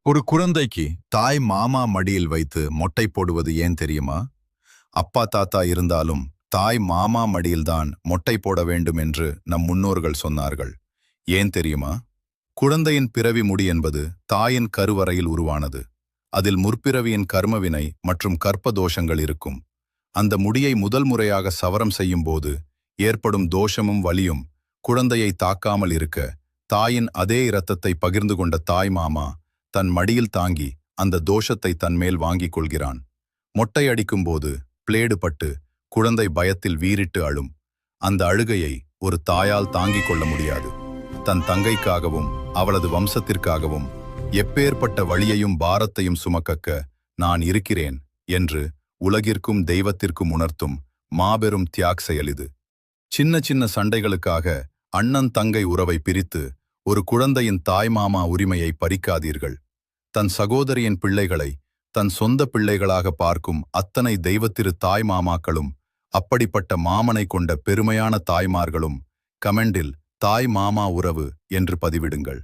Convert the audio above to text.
ஒரு குழந்தைக்கு தாய் மாமா மடியில் வைத்து மொட்டை போடுவது ஏன் தெரியுமா? அப்பா தாத்தா இருந்தாலும் தாய் மாமா மடியில்தான் மொட்டை போட வேண்டும் என்று நம் முன்னோர்கள் சொன்னார்கள். ஏன் தெரியுமா? குழந்தையின் பிறவி முடி என்பது தாயின் கருவறையில் உருவானது. அதில் முற்பிறவியின் கர்மவினை மற்றும் கற்ப தோஷங்கள் இருக்கும். அந்த முடியை முதல் முறையாக சவரம் செய்யும் போது ஏற்படும் தோஷமும் வலியும் குழந்தையை தாக்காமல் இருக்க தாயின் அதே இரத்தத்தை பகிர்ந்து கொண்ட தாய் மாமா தன் மடியில் தாங்கி அந்த தோஷத்தை தன்மேல் வாங்கிக் கொள்கிறான். மொட்டை அடிக்கும்போது பிளேடு பட்டு குழந்தை பயத்தில் வீறிட்டு அழும். அந்த அழுகையை ஒரு தாயால் தாங்கிக் கொள்ள முடியாது. தன் தங்கைக்காகவும் அவளது வம்சத்திற்காகவும் எப்பேற்பட்ட வழியையும் பாரத்தையும் சுமக்கக்க நான் இருக்கிறேன் என்று உலகிற்கும் தெய்வத்திற்கும் உணர்த்தும் மாபெரும் தியாக் செயல் இது. சின்ன சின்ன சண்டைகளுக்காக அண்ணன் தங்கை உறவை பிரித்து ஒரு குழந்தையின் தாய்மாமா உரிமையை பறிக்காதீர்கள். தன் சகோதரியின் பிள்ளைகளை தன் சொந்த பிள்ளைகளாக பார்க்கும் அத்தனை தெய்வத்திரு தாய் மாமாக்களும் அப்படிப்பட்ட மாமனை கொண்ட பெருமையான தாய்மார்களும் கமெண்டில் தாய் மாமா உறவு என்று பதிவிடுங்கள்.